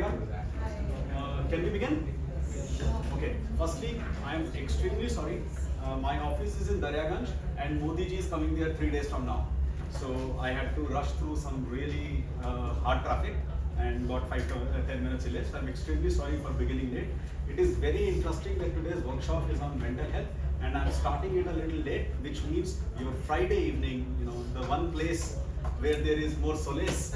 Priyanka. Can we begin? Okay. Firstly, I am extremely sorry. My office is in Daryaganj and Modi ji is coming there 3 days from now. So I had to rush through some really hard traffic and got 5 to 10 minutes delayed. So I'm extremely sorry for beginning late. It is very interesting that today's workshop is on mental health and I'm starting it a little late, which means your Friday evening, the one place where there is more solace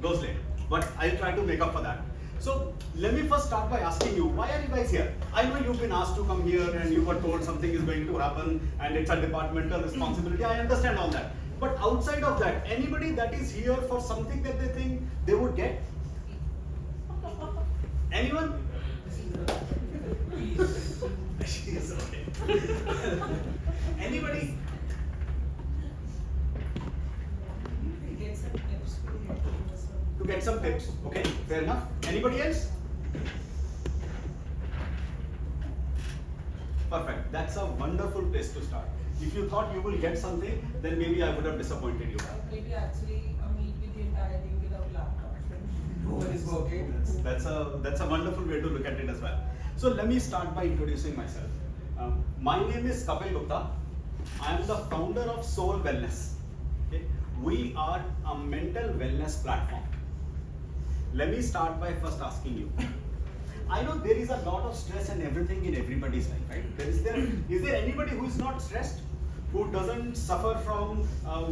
goes late. But I'll try to make up for that. So let me first start by asking you, why are you guys here? I know you've been asked to come here and you were told something is going to happen and it's a departmental responsibility. I understand all that. But outside of that, anybody that is here for something that they think they would get? Anyone? She's okay. Anybody? To get some tips. Okay, fair enough. Anybody else? Perfect. That's a wonderful place to start. If you thought you will get something, then maybe I would have disappointed you. Maybe actually meet with the entire team without laptop. No one is working. That's a wonderful way to look at it as well. So let me start by introducing myself. My name is Kapil Gupta. I am the founder of Solh Wellness. Okay? We are a mental wellness platform. Let me start by first asking you. I know there is a lot of stress and everything in everybody's life, right? Is there anybody who is not stressed? Who doesn't suffer from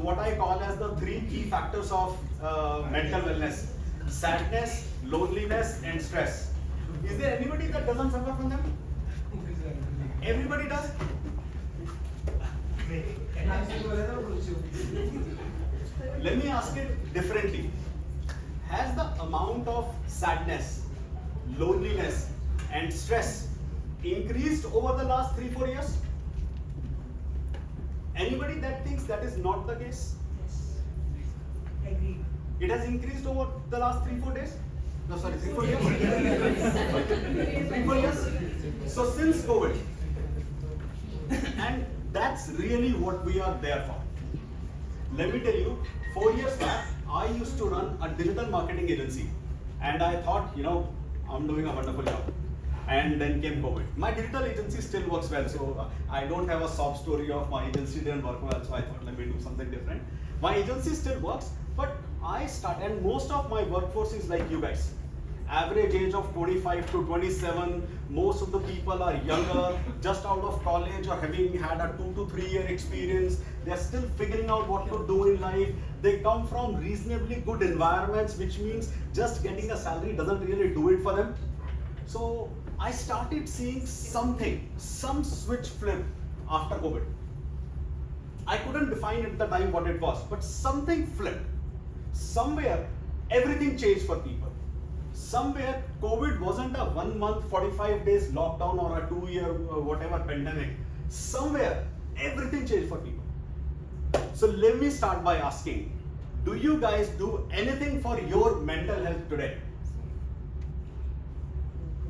what I call as the 3 key factors of mental wellness? Sadness, loneliness, and stress. Is there anybody that doesn't suffer from them? Everybody does? Let me ask it differently. Has the amount of sadness, loneliness, and stress increased over the last 3-4 years? Anybody that thinks that is not the case? Yes. Agree. It has increased over the last 3-4 days? No, sorry, 3-4 years? 3-4 years? So since COVID, and that's really what we are there for. Let me tell you, 4 years back, I used to run a digital marketing agency. And I thought, I'm doing a wonderful job. And then came COVID. My digital agency still works well, so I don't have a sob story of my agency didn't work well, so I thought let me do something different. My agency still works, but and most of my workforce is like you guys. Average age of 25 to 27, most of the people are younger, just out of college or having had a 2 to 3 year experience. They're still figuring out what to do in life. They come from reasonably good environments, which means just getting a salary doesn't really do it for them. So I started seeing some switch flip after COVID. I couldn't define at the time what it was, but something flipped. Somewhere, everything changed for people. Somewhere, COVID wasn't a 1 month, 45 days lockdown or a 2 year, whatever pandemic. Somewhere, everything changed for people. So let me start by asking, do you guys do anything for your mental health today?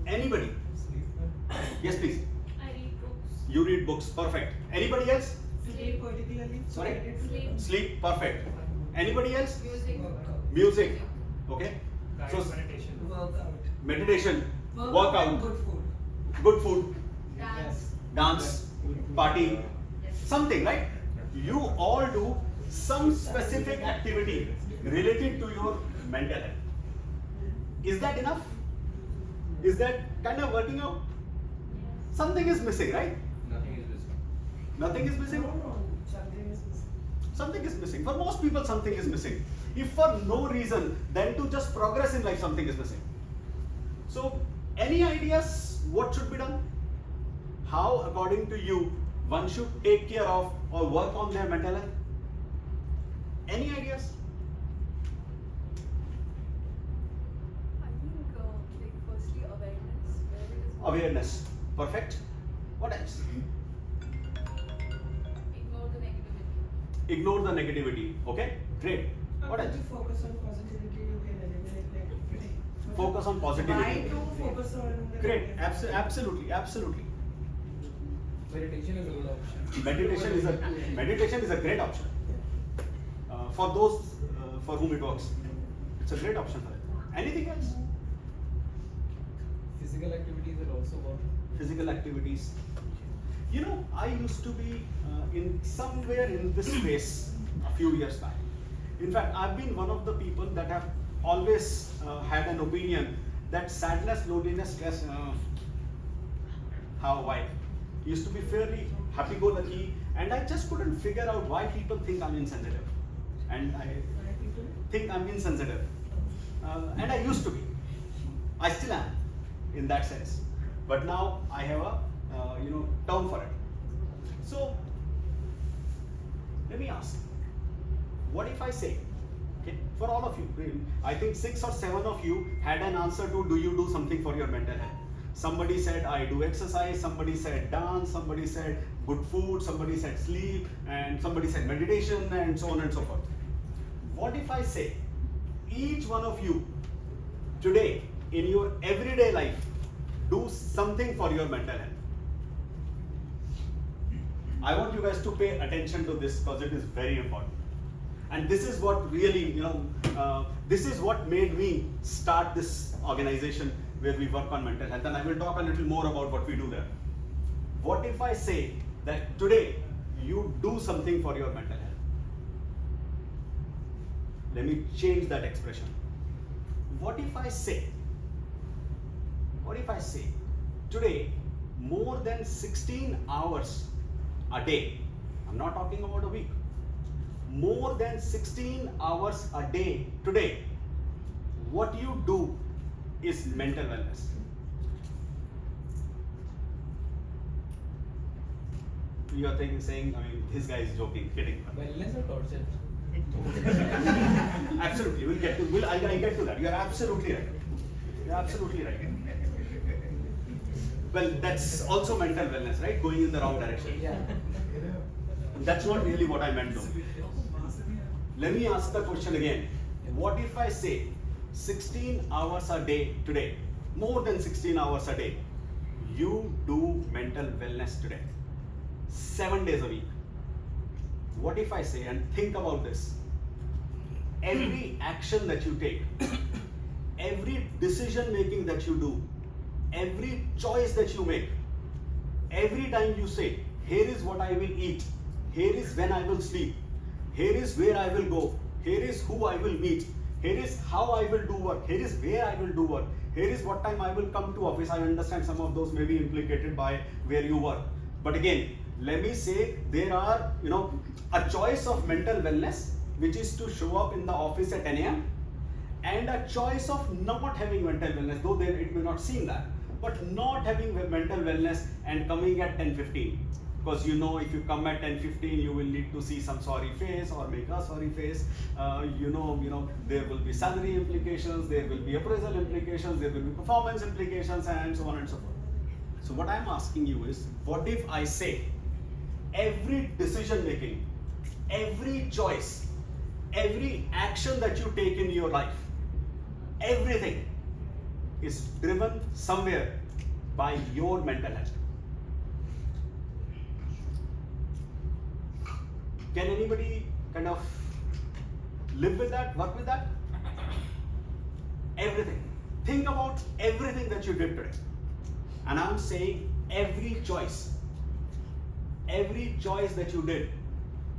Anybody? Yes, please. I read books. You read books, perfect. Anybody else? Sleep particularly. Sorry? Sleep. Sleep, perfect. Anybody else? Music. Music, okay. So Workout. meditation, And workout, good food. good food, Dance. dance, party, Yes. something, right? You all do some specific activity related to your mental health. Is that enough? Is that kind of working out? Something is missing, right? Nothing is missing. Nothing is missing? Something is missing. Something is missing. For most people, something is missing. If for no reason, then to just progress in life, something is missing. So, any ideas what should be done? How, according to you, one should take care of or work on their mental health? Any ideas? I think, firstly, awareness. Where it is Awareness. Perfect. What else? Ignore the negativity. Ignore the negativity. Okay, great. What If else? you focus on positivity, you can eliminate negativity. Focus on positivity. Try to focus on the Great. negativity. Absolutely. Meditation is a good option. Meditation is a great option. For those for whom it works, it's a great option for it. Anything else? Physical activities will also work. Physical activities. You know, I used to be in somewhere in this space a few years back. In fact, I've been one of the people that have always had an opinion that sadness, loneliness, stress, why? Used to be fairly happy-go-lucky, and I just couldn't figure out why people think I'm insensitive. And I think I'm insensitive. And I used to be. I still am, in that sense. But now I have a term for it. So let me ask, what if I say, okay, for all of you, I think 6 or 7 of you had an answer to do you do something for your mental health. Somebody said I do exercise, somebody said dance, somebody said good food, somebody said sleep, and somebody said meditation, and so on and so forth. What if I say each one of you today in your everyday life do something for your mental health? I want you guys to pay attention to this because it is very important. And this is what really, this is what made me start this organization where we work on mental health. And I will talk a little more about what we do there. What if I say that today you do something for your mental health? Let me change that expression. What if I say today more than 16 hours a day, I'm not talking about a week, more than 16 hours a day today, what you do is mental wellness. You are saying, this guy is joking, kidding. Wellness or torture? Absolutely, I'll get to that. You are absolutely right. You're absolutely right. Well, that's also mental wellness, right? Going in the wrong direction. Yeah. That's not really what I meant though. Let me ask the question again. What if I say 16 hours a day today, more than 16 hours a day, you do mental wellness today, 7 days a week? What if I say, and think about this, every action that you take, every decision making that you do, every choice that you make, every time you say, here is what I will eat, here is when I will sleep, here is where I will go, here is who I will meet, here is how I will do work, here is where I will do work, here is what time I will come to office. I understand some of those may be implicated by where you work. But again, let me say there are, a choice of mental wellness, which is to show up in the office at 10 a.m. and a choice of not having mental wellness, though it may not seem that, but not having mental wellness and coming at 10:15. Because if you come at 10:15, you will need to see some sorry face or make a sorry face. There will be salary implications, there will be appraisal implications, there will be performance implications, and so on and so forth. So what I'm asking you is, what if I say every decision making, every choice, every action that you take in your life, everything is driven somewhere by your mental health? Can anybody kind of live with that, work with that? Everything. Think about everything that you did today. And I'm saying every choice that you did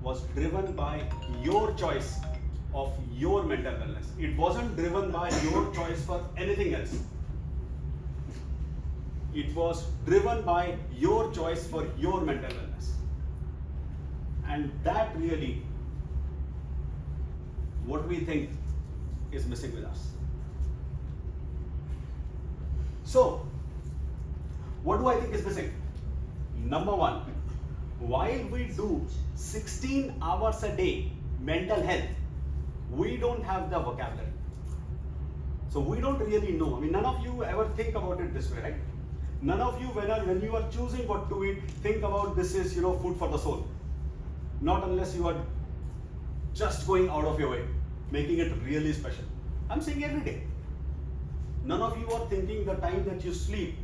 was driven by your choice of your mental wellness. It wasn't driven by your choice for anything else. It was driven by your choice for your mental wellness. And that really, what we think is missing with us. So, what do I think is missing? Number one, while we do 16 hours a day mental health, we don't have the vocabulary. So we don't really know. None of you ever think about it this way, right? None of you, when you are choosing what to eat, think about this is, food for the soul. Not unless you are just going out of your way, making it really special. I'm saying every day. None of you are thinking the time that you sleep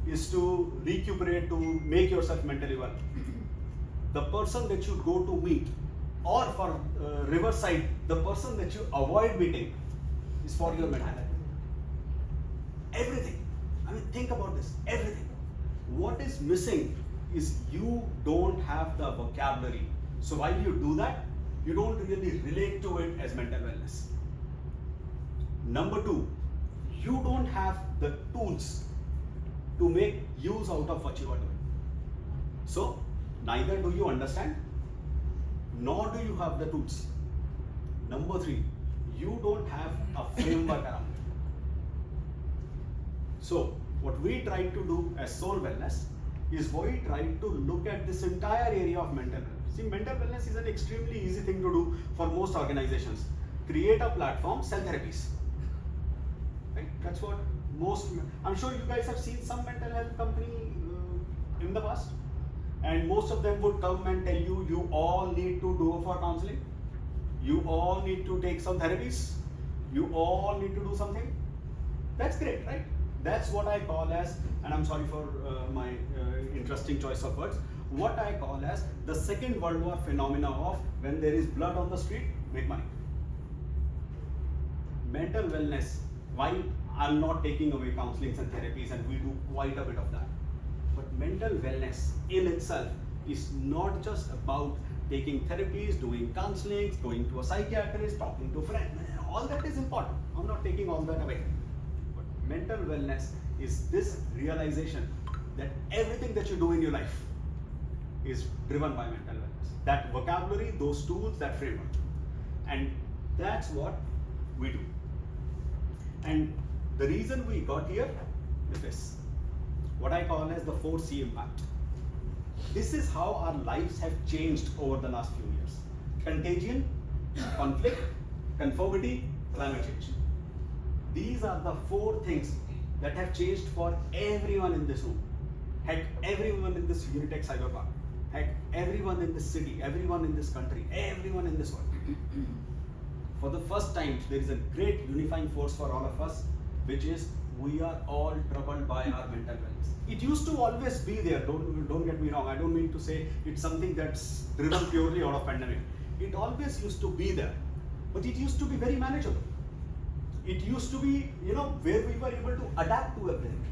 is to recuperate, to make yourself mentally well. The person that you go to meet, or for Riverside, the person that you avoid meeting is for your mental health. Everything. I mean, think about this, everything. What is missing is you don't have the vocabulary. So while you do that, you don't really relate to it as mental wellness. Number two, you don't have the tools to make use out of what you are doing. So neither do you understand, nor do you have the tools. Number three, you don't have a framework around it. So what we try to do as Solh Wellness is we try to look at this entire area of mental wellness. See, mental wellness is an extremely easy thing to do for most organizations. Create a platform, sell therapies. Right? That's what most, I'm sure you guys have seen some mental health company in the past, and most of them would come and tell you, you all need to go for counseling, you all need to take some therapies, you all need to do something. That's great, right? That's what I call as, and I'm sorry for my interesting choice of words, what I call as the Second World War phenomena of when there is blood on the street, make money. Mental wellness, while I'm not taking away counselings and therapies, and we do quite a bit of that, but mental wellness in itself is not just about taking therapies, doing counselings, going to a psychiatrist, talking to friends. All that is important. I'm not taking all that away. But mental wellness is this realization that everything that you do in your life is driven by mental wellness. That vocabulary, those tools, that framework. And that's what we do. And the reason we got here is this, what I call as the 4C impact. This is how our lives have changed over the last few years. Contagion, conflict, conformity, climate change. These are the 4 things that have changed for everyone in this room. Heck, everyone in this Unitech Cyber Park. Heck, everyone in this city, everyone in this country, everyone in this world. For the first time, there is a great unifying force for all of us, which is we are all troubled by our mental wellness. It used to always be there, don't get me wrong, I don't mean to say it's something that's driven purely out of pandemic. It always used to be there, but it used to be very manageable. It used to be, where we were able to adapt to everything.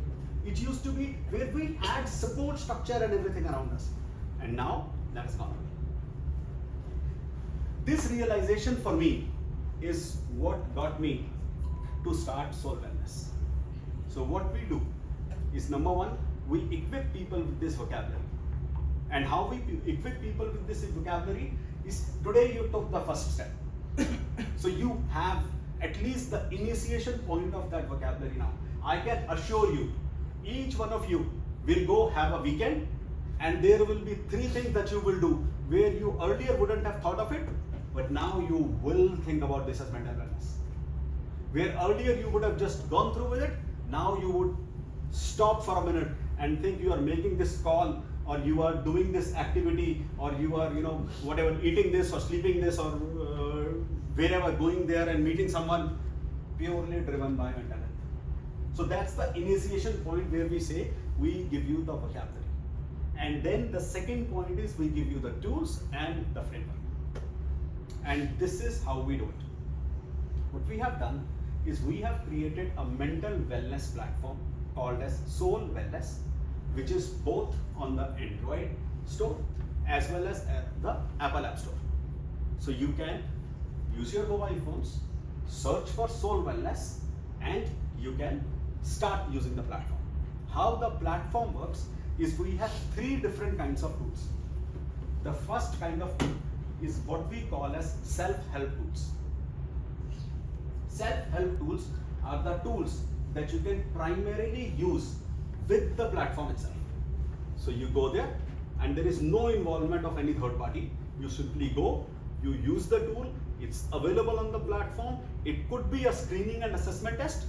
It used to be where we had support structure and everything around us. And now, that has gone away. This realization for me is what got me to start Solh Wellness. So what we do is, number one, we equip people with this vocabulary. And how we equip people with this vocabulary is, today you took the first step. So you have at least the initiation point of that vocabulary now. I can assure you, each one of you will go have a weekend, and there will be 3 things that you will do where you earlier wouldn't have thought of it, but now you will think about this as mental wellness. Where earlier you would have just gone through with it, now you would stop for a minute and think you are making this call, or you are doing this activity, or you are, whatever, eating this or sleeping this, or wherever, going there and meeting someone, purely driven by mental health. So that's the initiation point where we say we give you the vocabulary. And then the second point is we give you the tools and the framework. And this is how we do it. What we have done is we have created a mental wellness platform called as Solh Wellness, which is both on the Android store as well as the Apple App Store. So you can use your mobile phones, search for Solh Wellness, and you can start using the platform. How the platform works is we have 3 different kinds of tools. The first kind of tool is what we call as self-help tools. Self-help tools are the tools that you can primarily use with the platform itself. So you go there and there is no involvement of any third party. You simply go, you use the tool, it's available on the platform. It could be a screening and assessment test,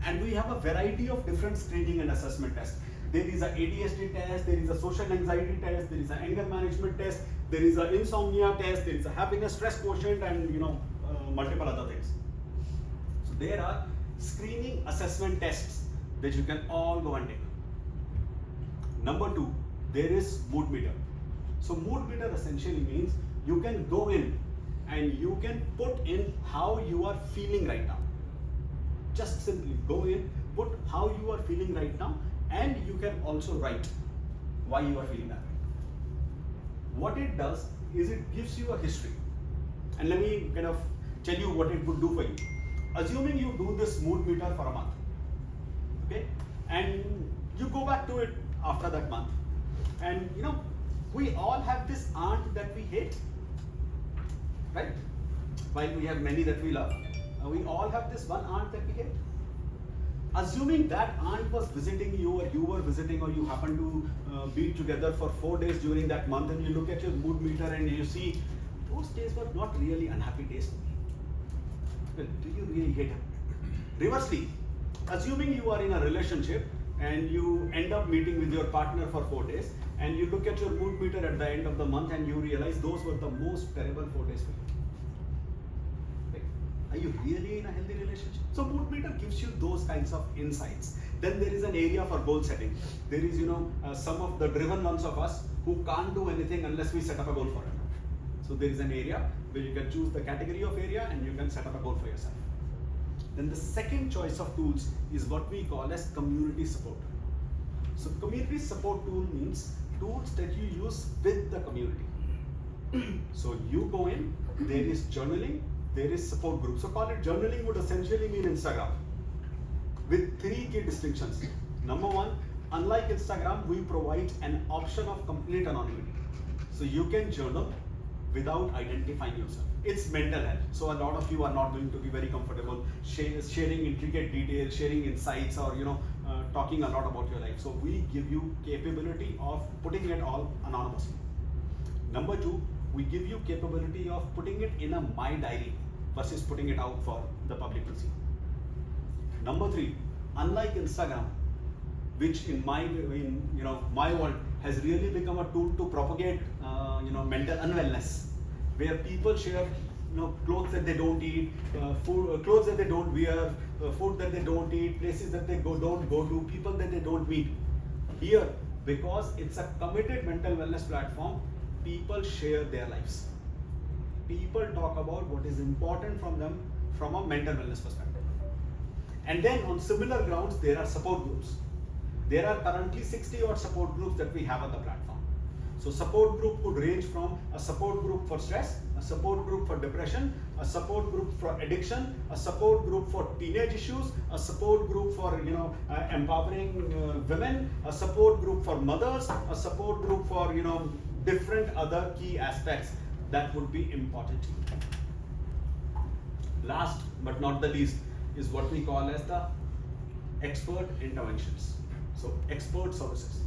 and we have a variety of different screening and assessment tests. There is a ADHD test, there is a social anxiety test, there is an anger management test, there is an insomnia test, there is a happiness stress quotient, and multiple other things. So there are screening assessment tests that you can all go and take. Number 2, there is mood meter. So mood meter essentially means you can go in and you can put in how you are feeling right now. Just simply go in, put how you are feeling right now, and you can also write why you are feeling that way. What it does is it gives you a history. And let me kind of tell you what it would do for you. Assuming you do this mood meter for a month, okay, and you go back to it after that month, and you know, we all have this aunt that we hate, right? While we have many that we love, we all have this one aunt that we hate. Assuming that aunt was visiting you, or you were visiting, or you happen to be together for 4 days during that month, and you look at your mood meter and you see those days were not really unhappy days for me. Well, do you really hate her? Reversely, assuming you are in a relationship and you end up meeting with your partner for 4 days, and you look at your mood meter at the end of the month and you realize those were the most terrible 4 days for you. Are you really in a healthy relationship? So mood meter gives you those kinds of insights. Then there is an area for goal setting. There is, some of the driven ones of us who can't do anything unless we set up a goal for it. So there is an area where you can choose the category of area and you can set up a goal for yourself. Then the second choice of tools is what we call as community support. So community support tool means tools that you use with the community. So you go in, there is journaling, there is support group. So call it journaling would essentially mean Instagram with 3 key distinctions. Number one, unlike Instagram, we provide an option of complete anonymity. So you can journal without identifying yourself. It's mental health. So a lot of you are not going to be very comfortable sharing intricate details, sharing insights, or talking a lot about your life. So we give you capability of putting it all anonymously. Number two, we give you capability of putting it in a my diary versus putting it out for the public to see. Number three, unlike Instagram, which in my world has really become a tool to propagate mental unwellness, where people share clothes that they don't eat, clothes that they don't wear, food that they don't eat, places that they don't go to, people that they don't meet. Here, because it's a committed mental wellness platform, people share their lives. People talk about what is important from them from a mental wellness perspective. And then on similar grounds, there are support groups. There are currently 60 odd support groups that we have on the platform. So support group could range from a support group for stress, a support group for depression, a support group for addiction, a support group for teenage issues, a support group for empowering women, a support group for mothers, a support group for different other key aspects that would be important to you. Last but not the least is what we call as the expert interventions. So expert services.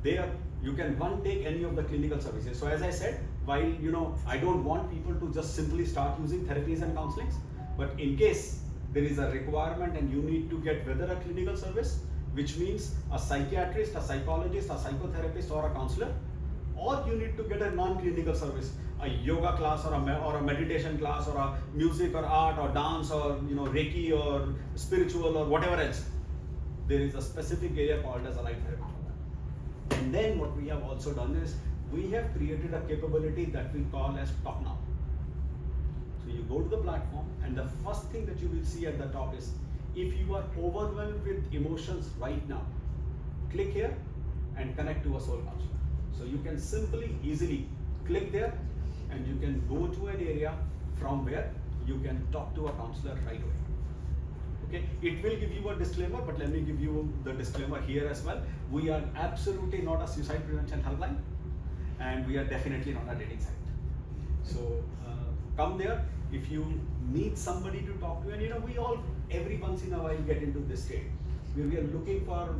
There you can take any of the clinical services. So as I said, while I don't want people to just simply start using therapies and counselings, but in case there is a requirement and you need to get whether a clinical service, which means a psychiatrist, a psychologist, a psychotherapist, or a counselor, or you need to get a non-clinical service, a yoga class or a meditation class, or a music or art or dance, or Reiki or spiritual or whatever else. There is a specific area called as aligned therapy for that. And then what we have also done is we have created a capability that we call as Talk Now. So you go to the platform, and the first thing that you will see at the top is, if you are overwhelmed with emotions right now, click here and connect to a soul counselor. So you can simply, easily click there, and you can go to an area from where you can talk to a counselor right away. Okay, it will give you a disclaimer, but let me give you the disclaimer here as well. We are absolutely not a suicide prevention helpline, and we are definitely not a dating site. So come there if you need somebody to talk to, and we all every once in a while get into this state where we are looking for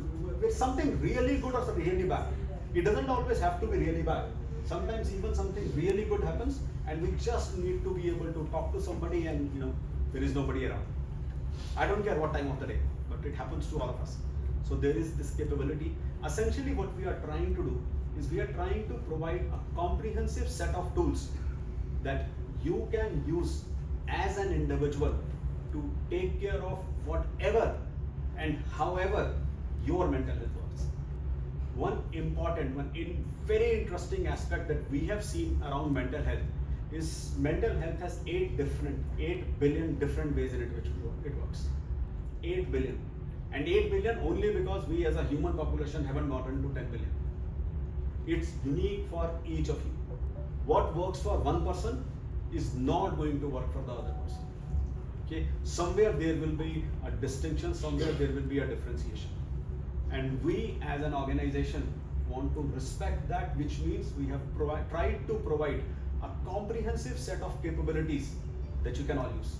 something really good or something really bad. It doesn't always have to be really bad. Sometimes even something really good happens, and we just need to be able to talk to somebody, and there is nobody around. I don't care what time of the day, but it happens to all of us. So there is this capability. Essentially what we are trying to do is we are trying to provide a comprehensive set of tools that you can use as an individual to take care of whatever and however your mental health works. One very interesting aspect that we have seen around mental health is mental health has 8 billion different ways in which it works. 8 billion. And 8 billion only because we as a human population haven't gotten to 10 billion. It's unique for each of you. What works for one person is not going to work for the other person. Okay, somewhere there will be a distinction, somewhere there will be a differentiation. And we as an organization want to respect that, which means we have tried to provide a comprehensive set of capabilities that you can all use.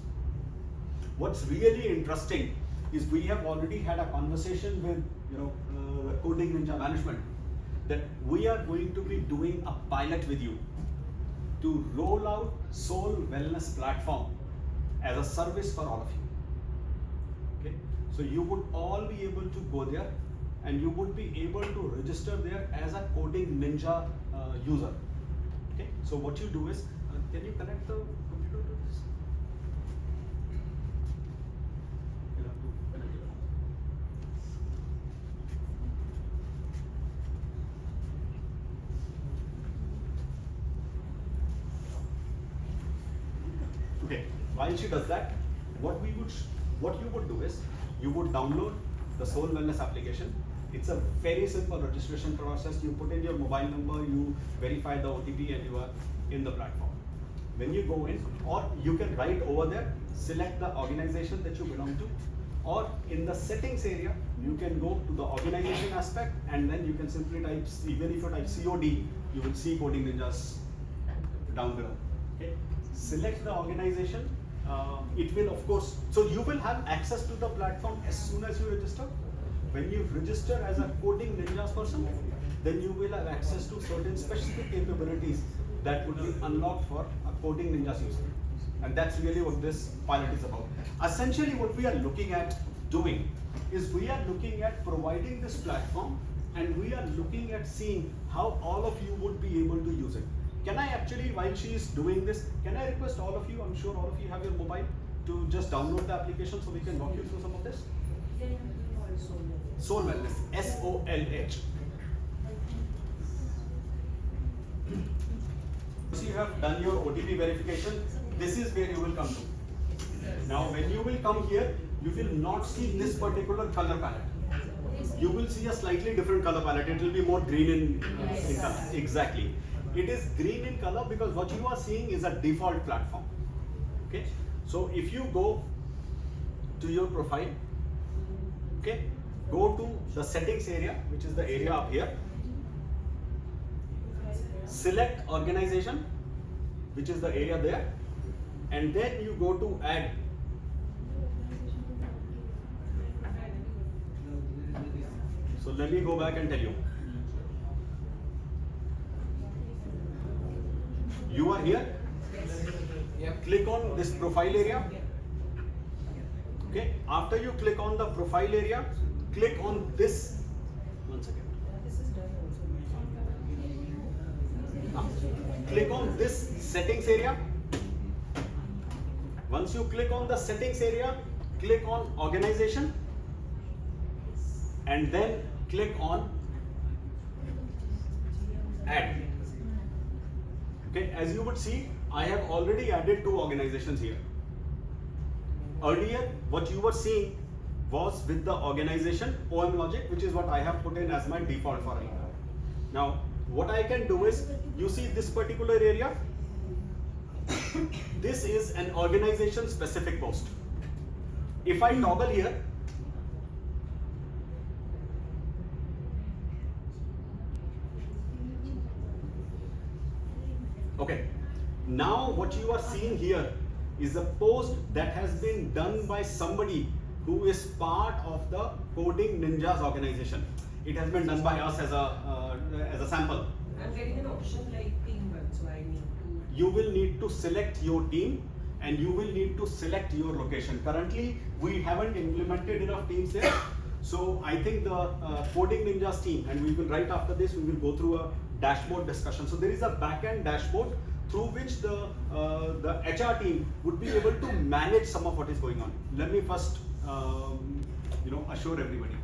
What's really interesting is we have already had a conversation with the Coding Ninja management that we are going to be doing a pilot with you to roll out Solh Wellness platform as a service for all of you. Okay, so you would all be able to go there and you would be able to register there as a Coding Ninja user. Okay, so what you do is, can you connect the computer to this? You'll have to connect it. Okay, while she does that, what you would do is, you would download the Solh Wellness application. It's a very simple registration process. You put in your mobile number, you verify the OTP, and you are in the platform. When you go in, or you can write over there, select the organization that you belong to, or in the settings area, you can go to the organization aspect, and then you can simply type, even if you type COD, you will see Coding Ninjas down below. Okay, select the organization. It will, of course, so you will have access to the platform as soon as you register. When you register as a Coding Ninjas person, then you will have access to certain specific capabilities that would be unlocked for a Coding Ninjas user. And that's really what this pilot is about. Essentially, what we are looking at doing is we are looking at providing this platform, and we are looking at seeing how all of you would be able to use it. Can I actually, while she is doing this, can I request all of you, I'm sure all of you have your mobile, to just download the application so we can walk you through some of this? Solh Wellness, SOLH. So you have done your OTP verification, this is where you will come to. Now when you will come here, you will not see this particular color palette. You will see a slightly different color palette. It will be more green in color. Exactly. It is green in color because what you are seeing is a default platform. Okay. So if you go to your profile, okay, go to the settings area, which is the area up here. Select organization, which is the area there, and then you go to add. So let me go back and tell you. You are here. Yep. Click on this profile area. Okay. After you click on the profile area, click on this. One second. Click on this settings area. Once you click on the settings area, click on organization, and then click on add. Okay, as you would see, I have already added 2 organizations here. Earlier, what you were seeing was with the organization OM logic, which is what I have put in as my default for me. Now, what I can do is, you see this particular area, this is an organization specific post. If I toggle here, okay, now what you are seeing here is a post that has been done by somebody who is part of the Coding Ninjas organization. It has been done by us as a sample. I'm getting an option like team one, so I need to. You will need to select your team and you will need to select your location. Currently, we haven't implemented enough teams there. So I think the Coding Ninjas team, and we will right after this, we will go through a dashboard discussion. So there is a back-end dashboard through which the HR team would be able to manage some of what is going on. Let me first assure everybody.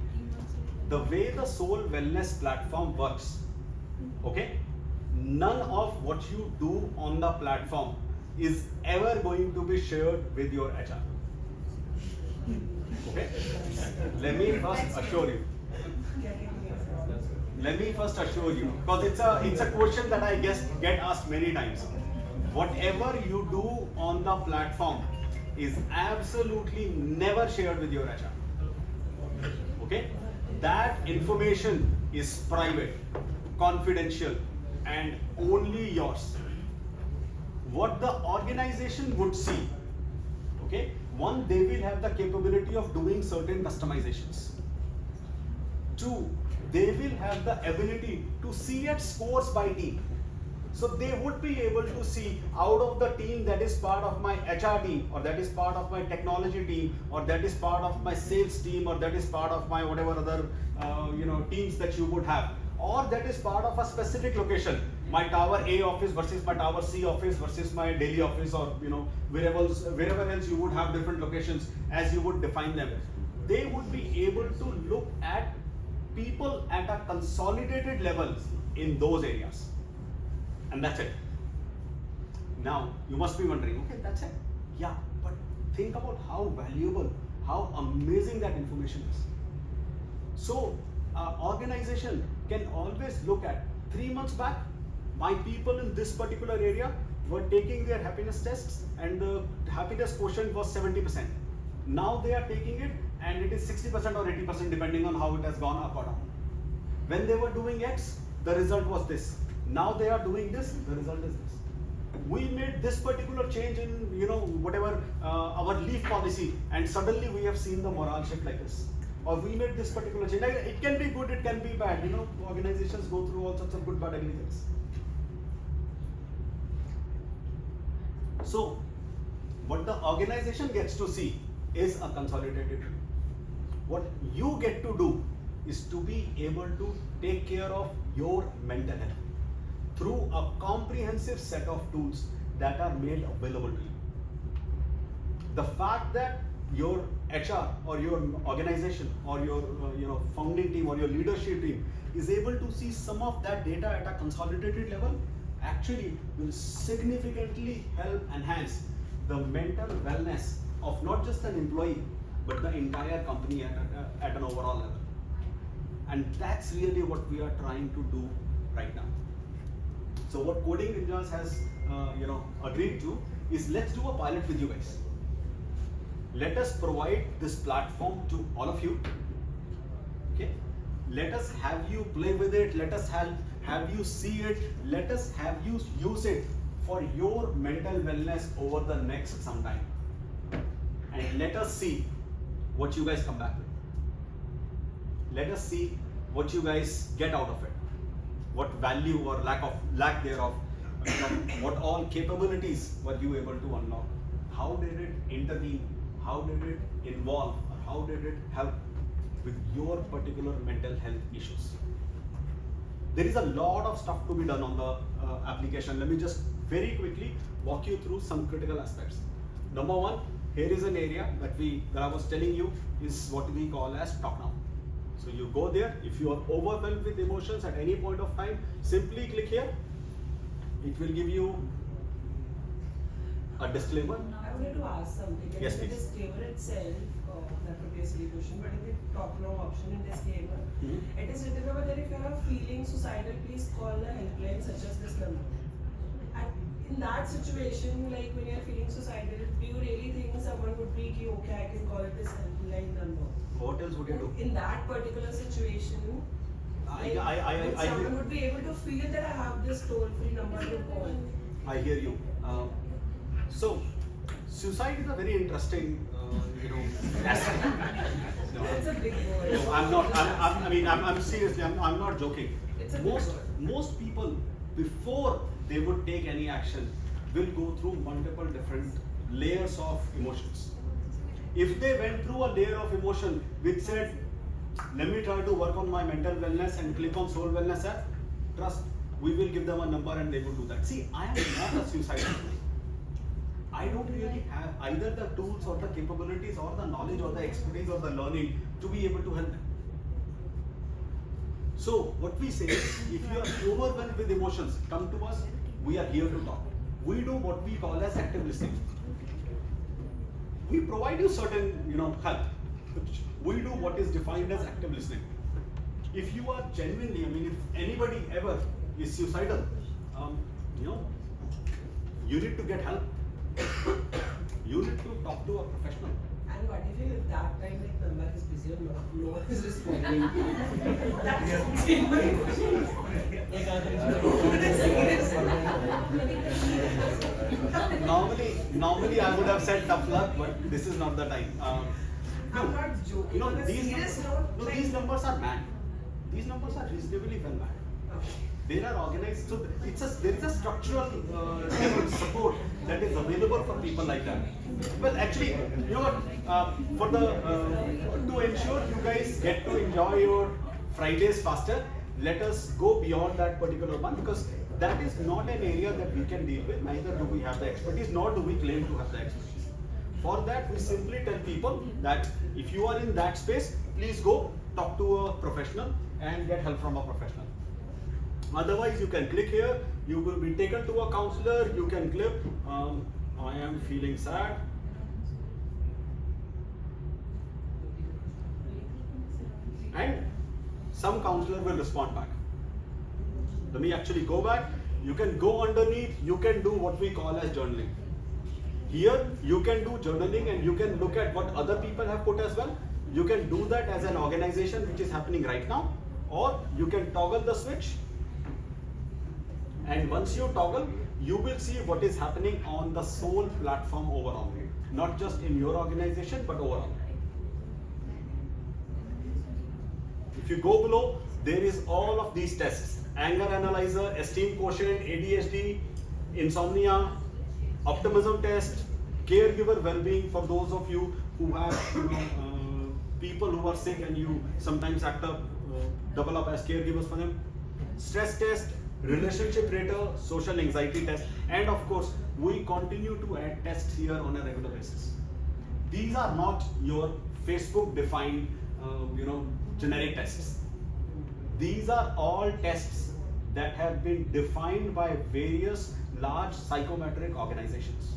The way the Solh Wellness platform works, okay, none of what you do on the platform is ever going to be shared with your HR. Okay? Let me first assure you. Let me first assure you, because it's a question that I guess get asked many times. Whatever you do on the platform is absolutely never shared with your HR. Okay? That information is private, confidential, and only yours. What the organization would see, okay? One, they will have the capability of doing certain customizations. Two, they will have the ability to see at scores by team. So they would be able to see out of the team that is part of my HR team, or that is part of my technology team, or that is part of my sales team, or that is part of my whatever other teams that you would have, or that is part of a specific location, my tower A office versus my tower C office versus my Delhi office, or wherever else you would have different locations as you would define them. They would be able to look at people at a consolidated level in those areas. And that's it. Now, you must be wondering, okay, that's it. Yeah, but think about how valuable, how amazing that information is. So, organization can always look at 3 months back, my people in this particular area were taking their happiness tests and the happiness quotient was 70%. Now they are taking it and it is 60% or 80% depending on how it has gone up or down. When they were doing X, the result was this. Now they are doing this, the result is this. We made this particular change in whatever our leave policy, and suddenly we have seen the morale shift like this. Or we made this particular change. It can be good, it can be bad. Organizations go through all sorts of good, bad, ugly things. So, what the organization gets to see is a consolidated view. What you get to do is to be able to take care of your mental health through a comprehensive set of tools that are made available to you. The fact that your HR or your organization or your founding team or your leadership team is able to see some of that data at a consolidated level actually will significantly help enhance the mental wellness of not just an employee but the entire company at an overall level. And that's really what we are trying to do right now. So what Coding Ninjas has agreed to is, let's do a pilot with you guys. Let us provide this platform to all of you. Okay? Let us have you play with it. Let us have you see it. Let us have you use it for your mental wellness over the next some time. And let us see what you guys come back with. Let us see what you guys get out of it. What value or lack thereof, what all capabilities were you able to unlock? How did it intervene? How did it involve? Or how did it help with your particular mental health issues? There is a lot of stuff to be done on the application. Let me just very quickly walk you through some critical aspects. Number one, here is an area that I was telling you is what we call as top down. So you go there, if you are overwhelmed with emotions at any point of time, simply click here. It will give you a disclaimer. I wanted to ask something. Yes, In the please. disclaimer itself, that would be a silly question, but in the top-down option in disclaimer, it is written over there, if you are feeling suicidal, please call the helpline such as this number. And in that situation, like when you are feeling suicidal, do you really think someone would be okay, I can call this helpline number? What else would you do? In that particular situation, someone would be able to feel that I have this toll-free number to call. I hear you. So, suicide is a very interesting, aspect. It's a big word. No, I'm not. I'm seriously. I'm not joking. It's a big word. Most people, before they would take any action, will go through multiple different layers of emotions. If they went through a layer of emotion which said, let me try to work on my mental wellness and click on Soul Wellness app, trust, we will give them a number and they will do that. See, I am not a suicidal. I don't really have either the tools or the capabilities or the knowledge or the expertise or the learning to be able to help them. So what we say is, if you are overwhelmed with emotions, come to us, we are here to talk. We do what we call as active listening. We provide you certain help. we do what is defined as active listening. If you are genuinely, I mean, if anybody ever is suicidal, you know, you need to get help. You need to talk to a professional. And what if that time like number is busy or no one is responding? That's Normally I would have said tough luck, but this is not the time. I'm not joking. On a serious note, like- these numbers are mad. These numbers are reasonably well mad. They are organized, so there is a structural level support that is available for people like that. Well, actually, you know what? For the to ensure you guys get to enjoy your Fridays faster, let us go beyond that particular one, because that is not an area that we can deal with. Neither do we have the expertise, nor do we claim to have the expertise. For that, we simply tell people that if you are in that space, please go talk to a professional and get help from a professional. Otherwise, you can click here, you will be taken to a counselor, you can click, I am feeling sad. And some counselor will respond back. Let me actually go back. You can go underneath, you can do what we call as journaling. Here, you can do journaling and you can look at what other people have put as well. You can do that as an organization, which is happening right now, or you can toggle the switch. And once you toggle, you will see what is happening on the Solh platform overall, not just in your organization, but overall. If you go below, there is all of these tests: anger analyzer, esteem quotient, ADHD, insomnia, optimism test, caregiver well-being for those of you who have people who are sick and you sometimes double up as caregivers for them, stress test, relationship rater, social anxiety test, and of course we continue to add tests here on a regular basis. These are not your Facebook defined generic tests. These are all tests that have been defined by various large psychometric organizations.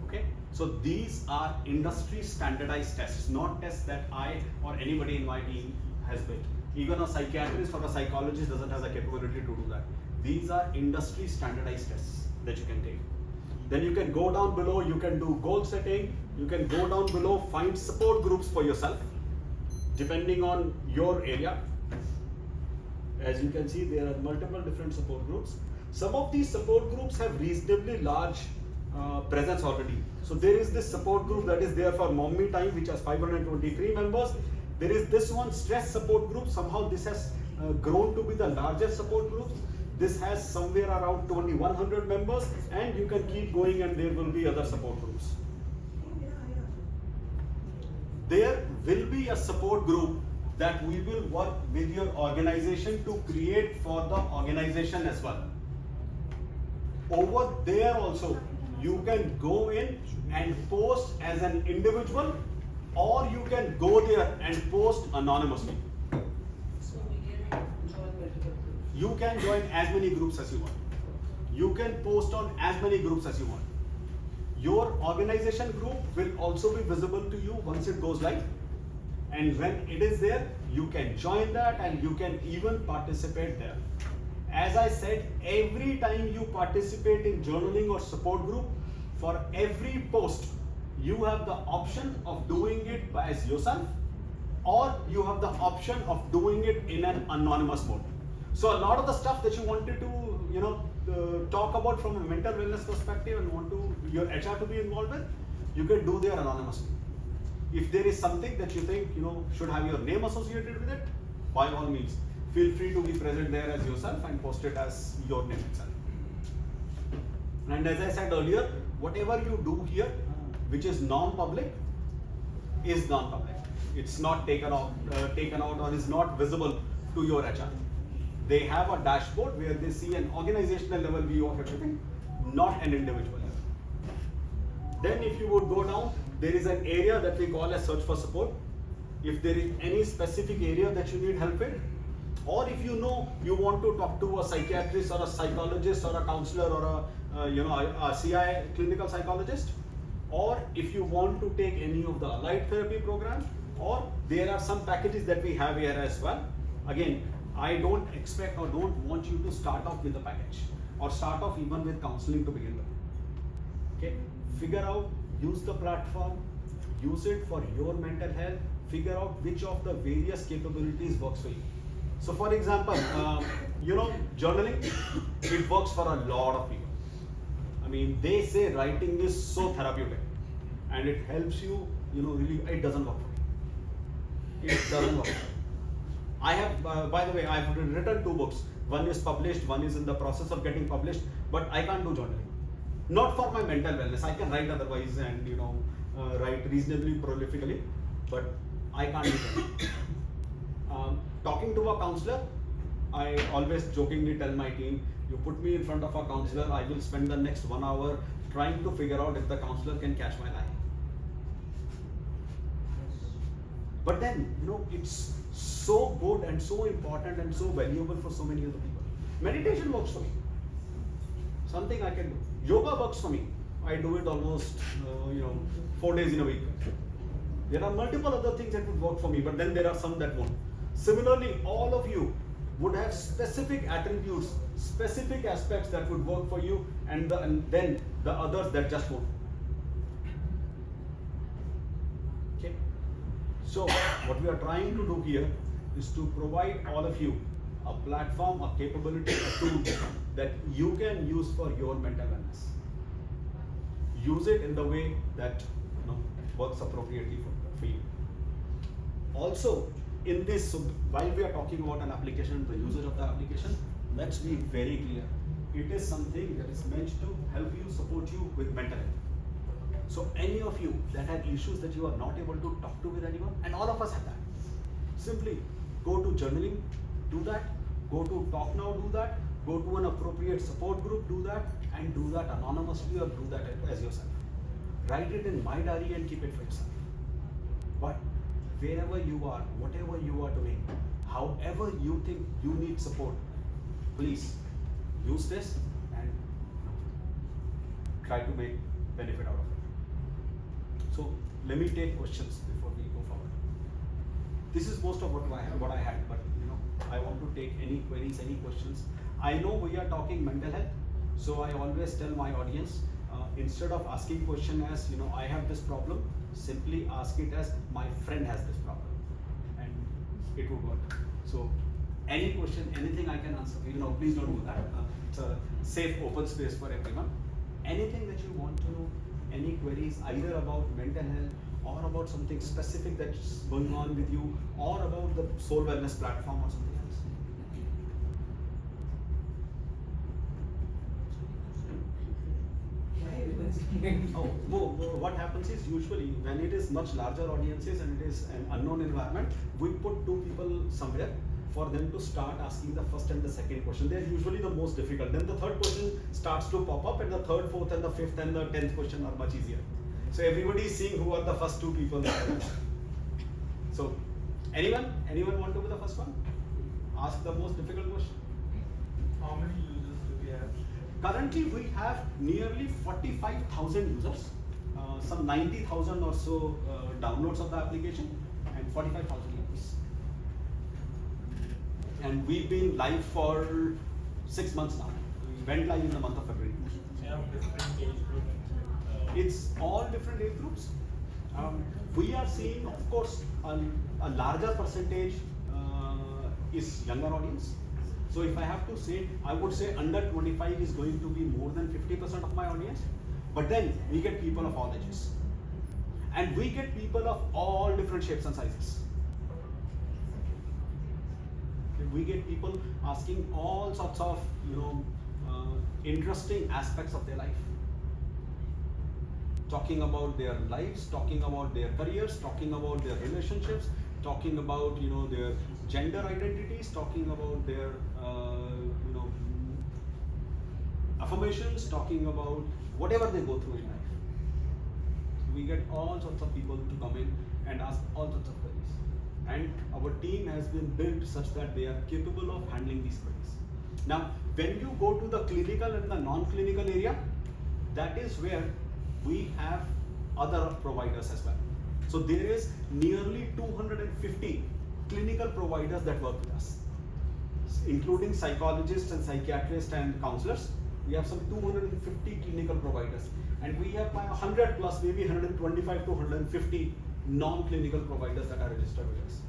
Okay, so these are industry standardized tests, not tests that I or anybody in my team has built. Even a psychiatrist or a psychologist doesn't have the capability to do that. These are industry standardized tests that you can take. Then you can go down below, you can do goal setting, you can go down below, find support groups for yourself, depending on your area. As you can see, there are multiple different support groups. Some of these support groups have reasonably large presence already. So there is this support group that is there for Mommy Time, which has 523 members. There is this one, stress support group. Somehow this has grown to be the largest support group. This has somewhere around 2100 members, and you can keep going and there will be other support groups. There will be a support group that we will work with your organization to create for the organization as well. Over there also, you can go in and post as an individual, or you can go there and post anonymously. So we can join multiple groups. You can join as many groups as you want. You can post on as many groups as you want. Your organization group will also be visible to you once it goes live. And when it is there, you can join that and you can even participate there. As I said, every time you participate in journaling or support group, for every post, you have the option of doing it as yourself, or you have the option of doing it in an anonymous mode. So a lot of the stuff that you wanted to, talk about from a mental wellness perspective and want your HR to be involved with, you can do there anonymously. If there is something that you think should have your name associated with it, by all means, feel free to be present there as yourself and post it as your name itself. And as I said earlier, whatever you do here, which is non-public, is non-public. It's not taken out or is not visible to your HR. They have a dashboard where they see an organizational level view of everything, not an individual level. Then if you would go down, there is an area that we call as search for support. If there is any specific area that you need help with, or if you want to talk to a psychiatrist or a psychologist or a counselor or a CI clinical psychologist, or if you want to take any of the allied therapy programs, or there are some packages that we have here as well. Again, I don't expect or don't want you to start off with a package or start off even with counseling to begin with. Okay, figure out, use the platform, use it for your mental health, figure out which of the various capabilities works for you. So for example, journaling, it works for a lot of people. I mean, they say writing is so therapeutic and it helps you, really, it doesn't work for me. It doesn't work. I have, by the way, I have written 2 books. One is published, one is in the process of getting published, but I can't do journaling. Not for my mental wellness. I can write otherwise and, write reasonably prolifically, but I can't do journaling. Talking to a counselor, I always jokingly tell my team, you put me in front of a counselor, I will spend the next 1 hour trying to figure out if the counselor can catch my lie. But then, it's so good and so important and so valuable for so many other people. Meditation works for me. Something I can do. Yoga works for me. I do it almost, 4 days in a week. There are multiple other things that would work for me, but then there are some that won't. Similarly, all of you would have specific attributes, specific aspects that would work for you, and then the others that just won't. Okay. So what we are trying to do here is to provide all of you a platform, a capability, a tool that you can use for your mental wellness. Use it in the way that works appropriately for you. Also, in this, so while we are talking about an application, the usage of the application, let's be very clear. It is something that is meant to help you, support you with mental health. So any of you that have issues that you are not able to talk to with anyone, and all of us have that, simply go to journaling, do that, go to Talk Now, do that, go to an appropriate support group, do that, and do that anonymously or do that as yourself. Write it in my diary and keep it for yourself. But wherever you are, whatever you are doing, however you think you need support, please use this and try to make benefit out of it. So let me take questions before we go forward. This is most of what I had, but I want to take any queries, any questions. I know we are talking mental health, so I always tell my audience, instead of asking question as, I have this problem, simply ask it as, my friend has this problem, and it would work. So any question, anything I can answer, please don't do that. It's a safe, open space for everyone. Anything that you want to know, any queries either about mental health or about something specific that's going on with you, or about the Soul Wellness platform or something else. What happens is, usually when it is much larger audiences and it is an unknown environment, we put 2 people somewhere for them to start asking the first and the second question. They're usually the most difficult. Then the third question starts to pop up, and the third, fourth, and the fifth and the 10th question are much easier. So everybody is seeing who are the first 2 people. So anyone want to be the first one? Ask the most difficult question. How many users do we have? Currently, we have nearly 45,000 users, some 90,000 or so downloads of the application, and 45,000 users. And we've been live for 6 months now. We went live in the month of February. Different age group. It's all different age groups. We are seeing, of course, a larger percentage is younger audience. So if I have to say, I would say under 25 is going to be more than 50% of my audience. But then we get people of all ages. And we get people of all different shapes and sizes. We get people asking all sorts of, interesting aspects of their life. Talking about their lives, talking about their careers, talking about their relationships, talking about their gender identities, talking about their affirmations, talking about whatever they go through in life. We get all sorts of people to come in and ask all sorts of queries. And our team has been built such that they are capable of handling these queries. Now, when you go to the clinical and the non-clinical area, that is where we have other providers as well. So there is nearly 250 clinical providers that work with us, including psychologists and psychiatrists and counselors. We have some 250 clinical providers, and we have 100 plus, maybe 125 to 150 non-clinical providers that are registered with us.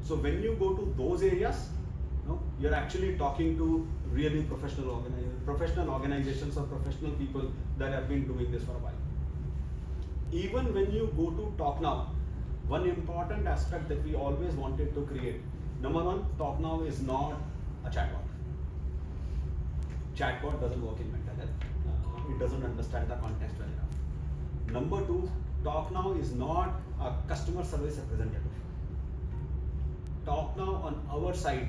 So when you go to those areas, you're actually talking to really professional organizations or professional people that have been doing this for a while. Even when you go to TalkNow, one important aspect that we always wanted to create, number one, TalkNow is not a chatbot. Chatbot doesn't work in mental health. It doesn't understand the context well enough. Number two, TalkNow is not a customer service representative. TalkNow on our side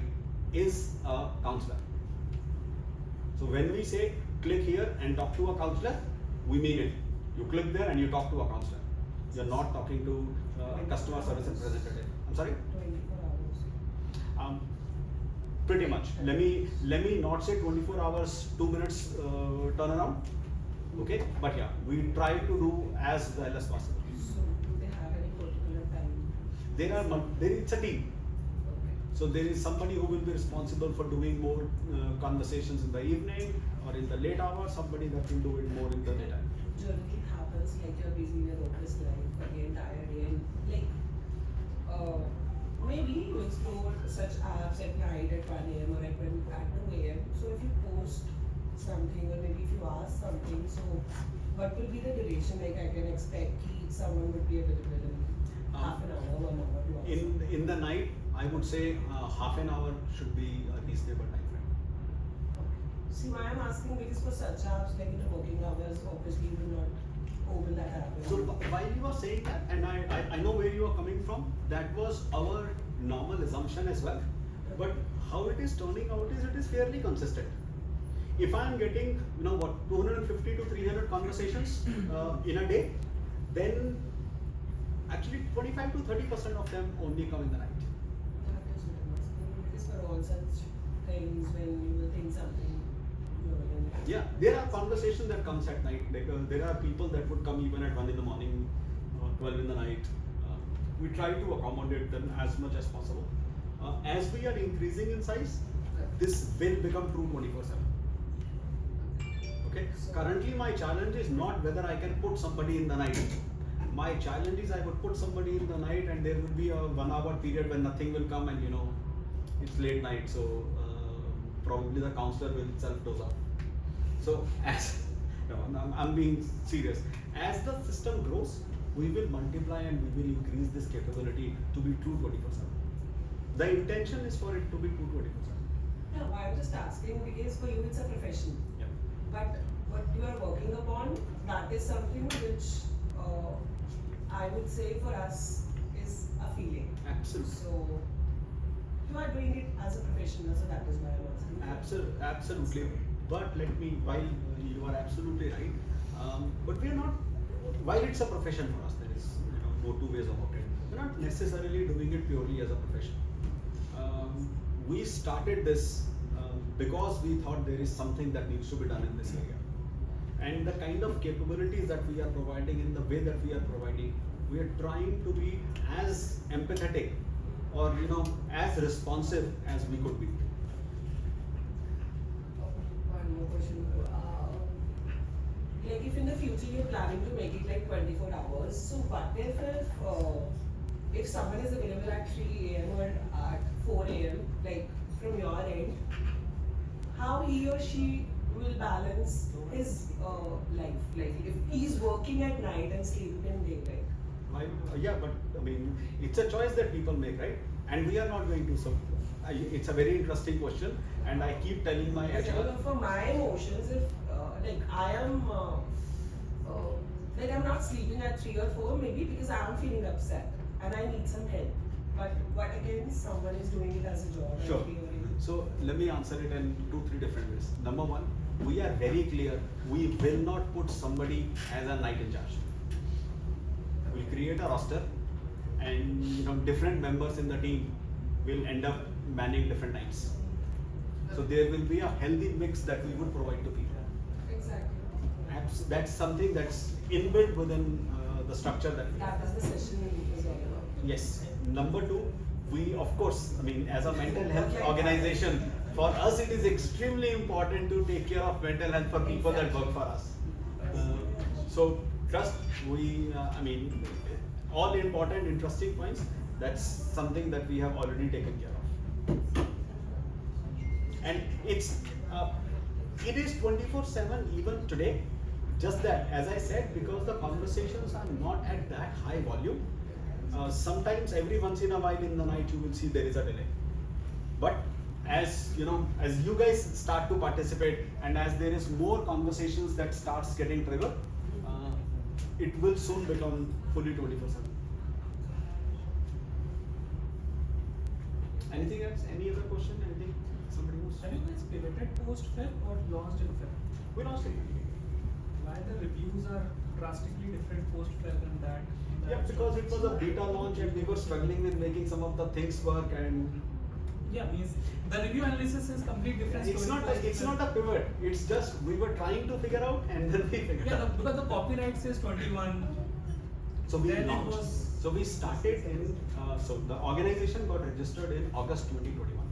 is a counselor. So when we say click here and talk to a counselor, we mean it. You click there and you talk to a counselor. You're not talking to a customer service representative. I'm sorry? 24 hours. Pretty much. Let me not say 24 hours, 2 minutes turnaround. Okay, but yeah, we try to do as well as possible. So do they have any particular time? It's a team. Okay. So there is somebody who will be responsible for doing more conversations in the evening or in the late hours, somebody that will do it more in the daytime. Generally it happens like you're busy in your office life for the entire day, and like maybe you explore such apps at night at 1 a.m. or at 2 a.m. So if you post something or maybe if you ask something, so what will be the duration? Like I can expect someone would be available in half an hour, 1 hour, 2 hours. In the night, I would say half an hour should be a reasonable time frame. See why I'm asking, because for such apps like in the working hours, obviously you will not open that app. So while you are saying that, and I know where you are coming from, that was our normal assumption as well. But how it is turning out is it is fairly consistent. If I am getting 250 to 300 conversations in a day, then actually 25 to 30% of them only come in the night. That is what I'm asking, because for all such things when you will think something, Yeah, there are conversations that comes at night. Like, there are people that would come even at 1 in the morning, 12 in the night. We try to accommodate them as much as possible. As we are increasing in size, this will become true 24/7. Okay. Currently, my challenge is not whether I can put somebody in the night. My challenge is I would put somebody in the night, and there will be a 1 hour period when nothing will come, and it's late night, so probably the counselor will itself doze off. So I'm being serious. As the system grows, we will multiply and we will increase this capability to be true 24/7. The intention is for it to be true 24/7. No, I'm just asking because for you it's a profession. Yeah. But what you are working upon, that is something which I would say for us is a feeling. Absolutely. So you are doing it as a professional, so that is why I'm asking. Absolutely. But while you are absolutely right, but we are not, while it's a profession for us, there is no two ways about it. We're not necessarily doing it purely as a profession. We started this because we thought there is something that needs to be done in this area. And the kind of capabilities that we are providing in the way that we are providing, we are trying to be as empathetic or as responsive as we could be. One more question. Like if in the future you're planning to make it like 24 hours, so what if someone is available at 3 a.m. or at 4 a.m. like from your end, how he or she will balance his life? Like if he's working at night and sleeping in daylight. Yeah, but I mean, it's a choice that people make, right? And we are not going to. So, it's a very interesting question, and I keep telling my HR. For my emotions, if like I am, like I'm not sleeping at 3 or 4, maybe because I am feeling upset and I need some help. But what again, someone is doing it as a job. Sure. So let me answer it in 2-3 different ways. Number one, we are very clear. We will not put somebody as a night in charge. We'll create a roster, and different members in the team will end up manning different nights. So there will be a healthy mix that we would provide to people. Exactly. That's something that's inbuilt within the structure that we have. That is the session is all about. Yes. Number two, we of course, I mean, as a mental health organization, for us it is extremely important to take care of mental health for people that work for us. So trust, I mean, all important, interesting points. That's something that we have already taken care of. And it is 24/7 even today. Just that, as I said, because the conversations are not at that high volume. Sometimes every once in a while in the night you will see there is a delay. But as you know, as you guys start to participate and as there is more conversations that starts getting triggered, it will soon become fully 24/7. Anything else? Any other question? Anything? Somebody else? Have you guys pivoted post-Feb or launched in Feb? We lost it. Why the reviews are drastically different post-Feb than that? Yeah, because it was a beta launch and we were struggling with making some of the things work, and Yeah, means the review analysis is complete different it's story. it's not a pivot. It's just we were trying to figure out and then we figured Yeah, out. because the copyright says 21. So we then it launched. was. So we started in. So the organization got registered in August 2021.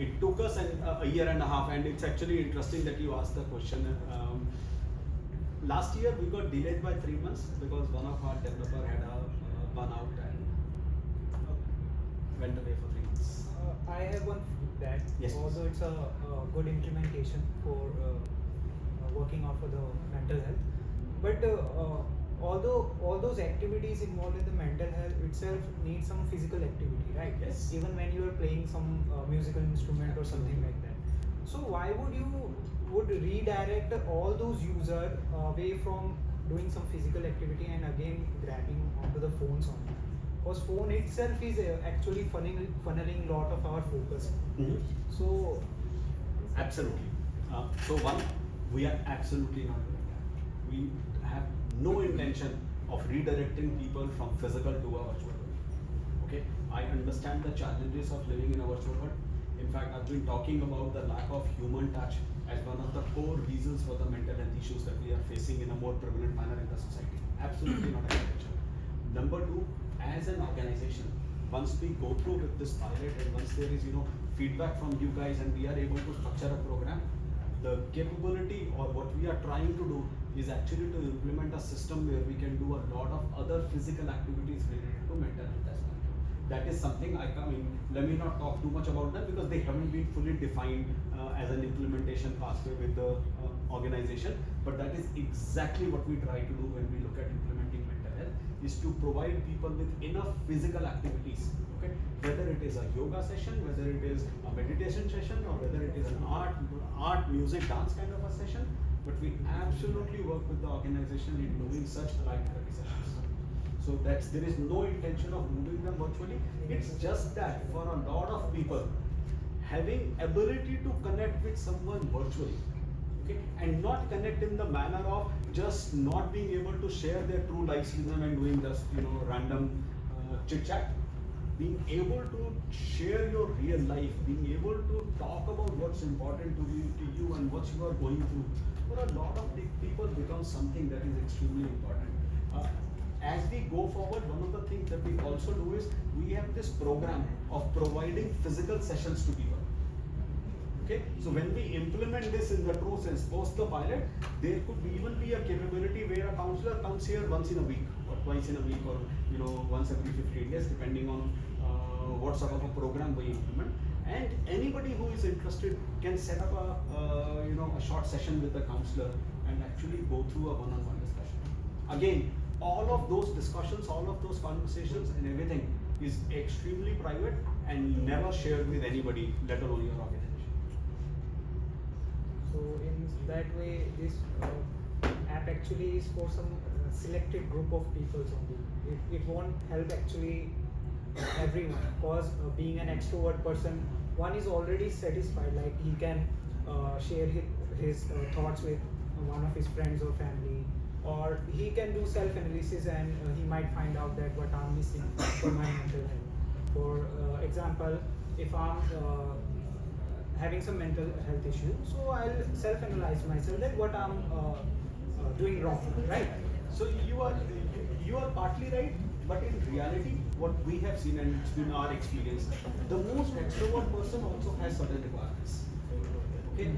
It took us a year and a half, and it's actually interesting that you asked the question. Last year we got delayed by 3 months because one of our developer had a burnout and went away for 3 months. I have one feedback. Yes, Although it's a good implementation for working out for the mental health, but although all those activities involved in the mental health itself need some physical activity, right? Yes. Even when you are playing some musical instrument or something like that. So why would you redirect all those users away from doing some physical activity and again grabbing onto the phones only? Because phone itself is actually funneling lot of our focus. So Absolutely. So one, we are absolutely not doing that. We have no intention of redirecting people from physical to a virtual world. Okay, I understand the challenges of living in a virtual world. In fact, I've been talking about the lack of human touch as one of the core reasons for the mental health issues that we are facing in a more prevalent manner in the society. Absolutely not an intention. Number two, as an organization, once we go through with this pilot and once there is feedback from you guys and we are able to structure a program, the capability or what we are trying to do is actually to implement a system where we can do a lot of other physical activities related to mental health as well. That is something let me not talk too much about that because they haven't been fully defined as an implementation pathway with the organization, but that is exactly what we try to do when we look at implementing mental health, is to provide people with enough physical activities, okay? Whether it is a yoga session, whether it is a meditation session, or whether it is an art, music, dance kind of a session, but we absolutely work with the organization in doing such light therapy sessions. So there is no intention of moving them virtually. It's just that for a lot of people, having ability to connect with someone virtually, okay, and not connect in the manner of just not being able to share their true lives with them and doing just random chit chat. Being able to share your real life, being able to talk about what's important to you and what you are going through, for a lot of people becomes something that is extremely important. As we go forward, one of the things that we also do is we have this program of providing physical sessions to people. Okay, so when we implement this in the true sense, post the pilot, there could even be a capability where a counselor comes here once in a week, or twice in a week, or once every 15 days, depending on what sort of a program we implement. And anybody who is interested can set up a short session with the counselor and actually go through a one-on-one discussion. Again, all of those discussions, all of those conversations and everything is extremely private and never shared with anybody, let alone your organization. So in that way, this app actually is for some selected group of people only. It won't help actually everyone, because being an extrovert person, one is already satisfied, like he can share his thoughts with one of his friends or family, or he can do self-analysis and he might find out that what I'm missing for my mental health. For example, if I'm having some mental health issue, so I'll self-analyze myself that what I'm doing wrong, right? So you are partly right, but in reality, what we have seen and it's been our experience, the most extrovert person also has certain requirements. Okay,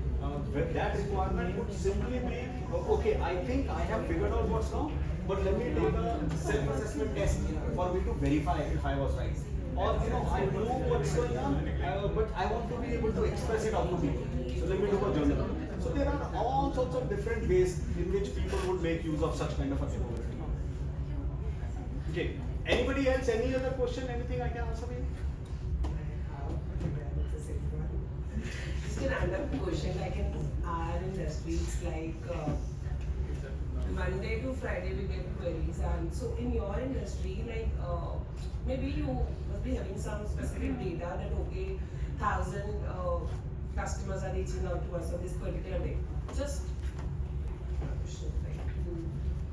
that requirement would simply be, okay, I think I have figured out what's wrong, but let me take a self-assessment test for me to verify if I was right. Or, you know, I know what's going on, but I want to be able to express it out to people. So let me do a journal. So there are all sorts of different ways in which people would make use of such kind of a capability. Okay, anybody else, any other question, anything I can answer for you? Just a random question, like in our industry, it's like Monday to Friday we get queries, and so in your industry, like maybe you must be having some specific data that okay, 1,000 customers are reaching out to us on this particular day. Just a question, like,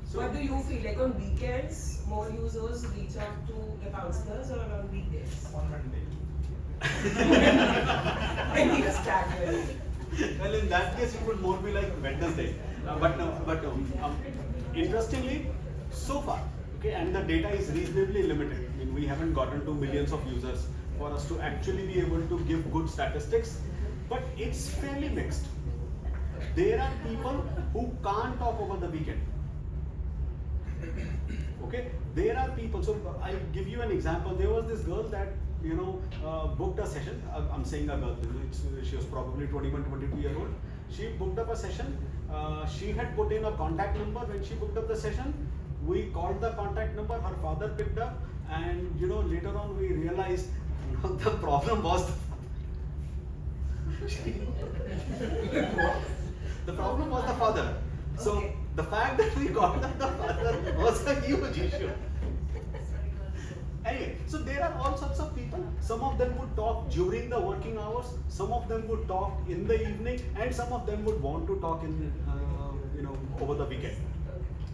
So- what do you feel like on weekends? More users reach out to the counselors or on weekdays? On Monday. When you start with it. Well, in that case, it would more be like Wednesday. Interestingly, so far, okay, and the data is reasonably limited. I mean, we haven't gotten to millions of users for us to actually be able to give good statistics, but it's fairly mixed. There are people who can't talk over the weekend. Okay, there are people. So I'll give you an example. There was this girl that booked a session. I'm saying a girl. She was probably 21, 22-year old. She booked up a session. She had put in a contact number when she booked up the session. We called the contact number. Her father picked up, and later on we realized the problem was the problem was the father. So Okay. the fact that we got the father was a huge issue. Anyway, so there are all sorts of people. Some of them would talk during the working hours. Some of them would talk in the evening, and some of them would want to talk in, over the weekend.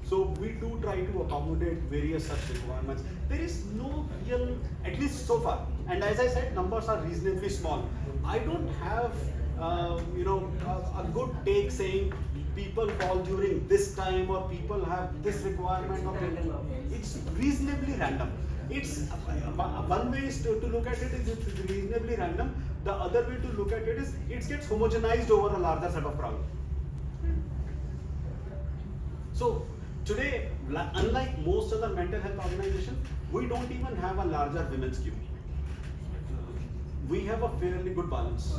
So we do try to accommodate various such requirements. There is no real, at least so far. And as I said, numbers are reasonably small. I don't have, a good take saying people call during this time or people have this requirement or it's reasonably random. It's one way is to look at it is it's reasonably random. The other way to look at it is it gets homogenized over a larger set of problems. So today, unlike most other mental health organizations, we don't even have a larger women's queue. We have a fairly good balance.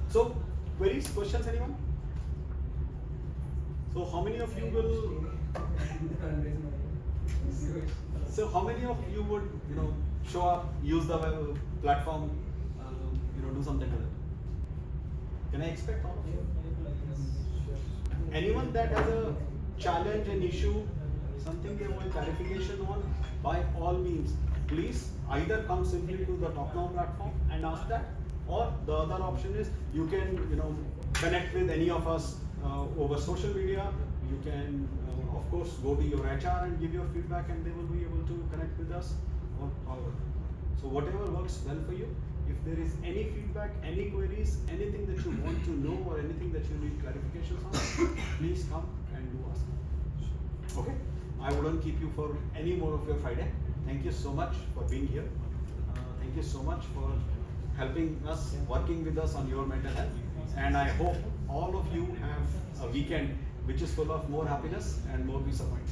So, queries, questions, anyone? So, how many of you will? So, how many of you would show up, use the web platform, do something with it? Can I expect all of you? Anyone that has a challenge, an issue, something they want clarification on, by all means, please either come simply to the Talk Now platform and ask that, or the other option is you can connect with any of us over social media. You can of course go to your HR and give your feedback, and they will be able to connect with us. So whatever works well for you. If there is any feedback, any queries, anything that you want to know or anything that you need clarifications on, please come and do ask. Okay? I wouldn't keep you for any more of your Friday. Thank you so much for being here. Thank you so much for helping us, working with us on your mental health. And I hope all of you have a weekend which is full of more happiness and more peace of mind.